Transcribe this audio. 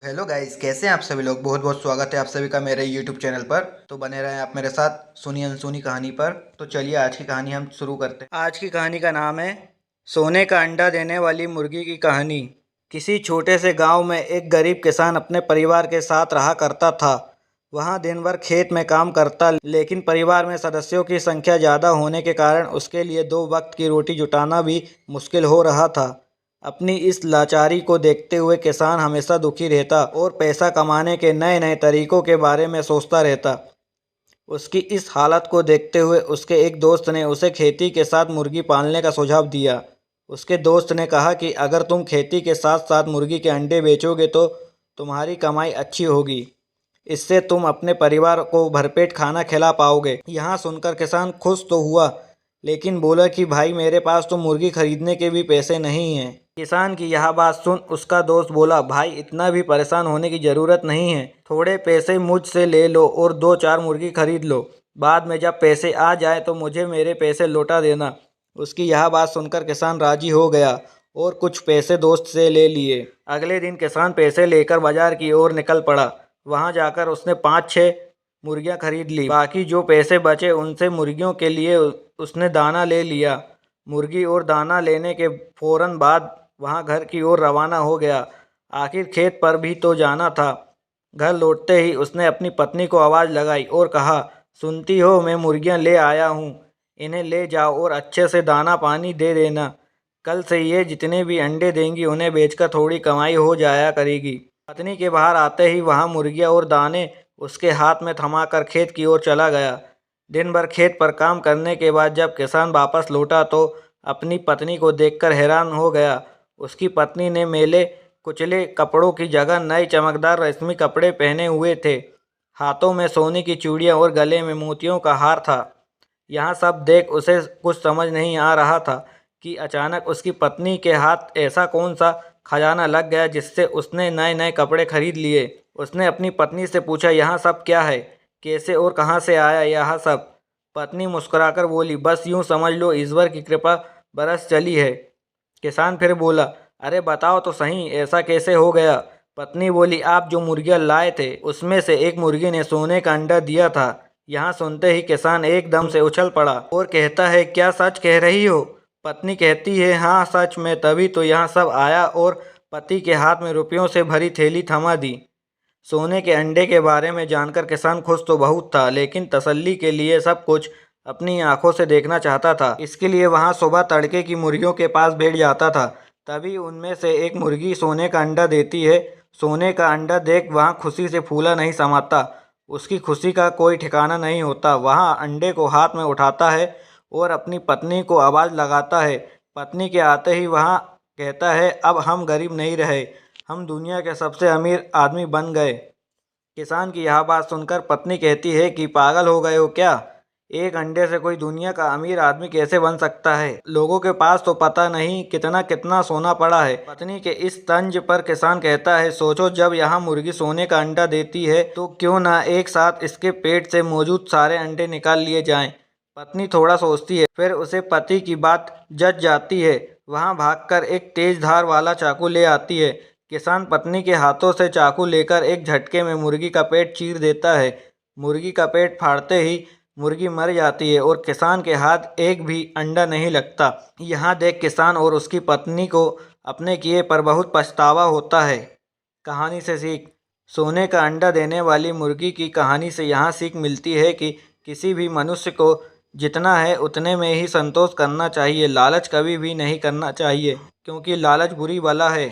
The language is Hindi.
हेलो गाइस, कैसे हैं आप सभी लोग। बहुत बहुत स्वागत है आप सभी का मेरे यूट्यूब चैनल पर। तो बने रहें आप मेरे साथ सुनी अनसुनी कहानी पर। तो चलिए आज की कहानी हम शुरू करते हैं। आज की कहानी का नाम है सोने का अंडा देने वाली मुर्गी की कहानी। किसी छोटे से गांव में एक गरीब किसान अपने परिवार के साथ रहा करता था। वहां दिन भर खेत में काम करता, लेकिन परिवार में सदस्यों की संख्या ज़्यादा होने के कारण उसके लिए 2 वक्त की रोटी जुटाना भी मुश्किल हो रहा था। अपनी इस लाचारी को देखते हुए किसान हमेशा दुखी रहता और पैसा कमाने के नए नए तरीकों के बारे में सोचता रहता। उसकी इस हालत को देखते हुए उसके एक दोस्त ने उसे खेती के साथ मुर्गी पालने का सुझाव दिया। उसके दोस्त ने कहा कि अगर तुम खेती के साथ साथ मुर्गी के अंडे बेचोगे तो तुम्हारी कमाई अच्छी होगी। इससे तुम अपने परिवार को भरपेट खाना खिला पाओगे। यहाँ सुनकर किसान खुश तो हुआ, लेकिन बोला कि भाई मेरे पास तो मुर्गी खरीदने के भी पैसे नहीं हैं। किसान की यह बात सुन उसका दोस्त बोला, भाई इतना भी परेशान होने की ज़रूरत नहीं है। थोड़े पैसे मुझसे ले लो और 2-4 मुर्गी खरीद लो। बाद में जब पैसे आ जाए तो मुझे मेरे पैसे लौटा देना। उसकी यह बात सुनकर किसान राजी हो गया और कुछ पैसे दोस्त से ले लिए। अगले दिन किसान पैसे लेकर बाजार की ओर निकल पड़ा। वहां जाकर उसने 5-6 मुर्गियां खरीद ली। बाकी जो पैसे बचे उनसे मुर्गियों के लिए उसने दाना ले लिया। मुर्गी और दाना लेने के फौरन बाद वहां घर की ओर रवाना हो गया। आखिर खेत पर भी तो जाना था। घर लौटते ही उसने अपनी पत्नी को आवाज़ लगाई और कहा, सुनती हो, मैं मुर्गियां ले आया हूँ। इन्हें ले जाओ और अच्छे से दाना पानी दे देना। कल से ये जितने भी अंडे देंगी उन्हें बेचकर थोड़ी कमाई हो जाया करेगी। पत्नी के बाहर आते ही वहां मुर्गियां और दाने उसके हाथ में थमाकर खेत की ओर चला गया। दिन भर खेत पर काम करने के बाद जब किसान वापस लौटा तो अपनी पत्नी को देखकर हैरान हो गया। उसकी पत्नी ने मैले कुचले कपड़ों की जगह नए चमकदार रेशमी कपड़े पहने हुए थे। हाथों में सोने की चूड़ियां और गले में मोतियों का हार था। यह सब देख उसे कुछ समझ नहीं आ रहा था कि अचानक उसकी पत्नी के हाथ ऐसा कौन सा खजाना लग गया जिससे उसने नए नए कपड़े खरीद लिए। उसने अपनी पत्नी से पूछा, यह सब क्या है, कैसे और कहाँ से आया यह सब। पत्नी मुस्कुराकर बोली, बस यूं समझ लो ईश्वर की कृपा बरस चली है। किसान फिर बोला, अरे बताओ तो सही, ऐसा कैसे हो गया। पत्नी बोली, आप जो मुर्गियां लाए थे उसमें से एक मुर्गी ने सोने का अंडा दिया था। यहाँ सुनते ही किसान एकदम से उछल पड़ा और कहता है, क्या सच कह रही हो। पत्नी कहती है, हाँ सच में, तभी तो यहाँ सब आया और पति के हाथ में रुपयों से भरी थैली थमा दी। सोने के अंडे के बारे में जानकर किसान खुश तो बहुत था, लेकिन तसल्ली के लिए सब कुछ अपनी आंखों से देखना चाहता था। इसके लिए वहां सुबह तड़के की मुर्गियों के पास बैठ जाता था। तभी उनमें से एक मुर्गी सोने का अंडा देती है। सोने का अंडा देख वहां खुशी से फूला नहीं समाता। उसकी खुशी का कोई ठिकाना नहीं होता। वहां अंडे को हाथ में उठाता है और अपनी पत्नी को आवाज़ लगाता है। पत्नी के आते ही वहां कहता है, अब हम गरीब नहीं रहे, हम दुनिया के सबसे अमीर आदमी बन गए। किसान की यह बात सुनकर पत्नी कहती है कि पागल हो गए हो क्या, एक अंडे से कोई दुनिया का अमीर आदमी कैसे बन सकता है। लोगों के पास तो पता नहीं कितना कितना सोना पड़ा है। पत्नी के इस तंज पर किसान कहता है, सोचो जब यहाँ मुर्गी सोने का अंडा देती है तो क्यों ना एक साथ इसके पेट से मौजूद सारे अंडे निकाल लिए जाएं। पत्नी थोड़ा सोचती है, फिर उसे पति की बात जच जाती है। वहां भागकर एक तेज धार वाला चाकू ले आती है। किसान पत्नी के हाथों से चाकू लेकर एक झटके में मुर्गी का पेट चीर देता है। मुर्गी का पेट फाड़ते ही मुर्गी मर जाती है और किसान के हाथ एक भी अंडा नहीं लगता। यहाँ देख किसान और उसकी पत्नी को अपने किए पर बहुत पछतावा होता है। कहानी से सीख। सोने का अंडा देने वाली मुर्गी की कहानी से यहाँ सीख मिलती है कि किसी भी मनुष्य को जितना है उतने में ही संतोष करना चाहिए। लालच कभी भी नहीं करना चाहिए, क्योंकि लालच बुरी बला है।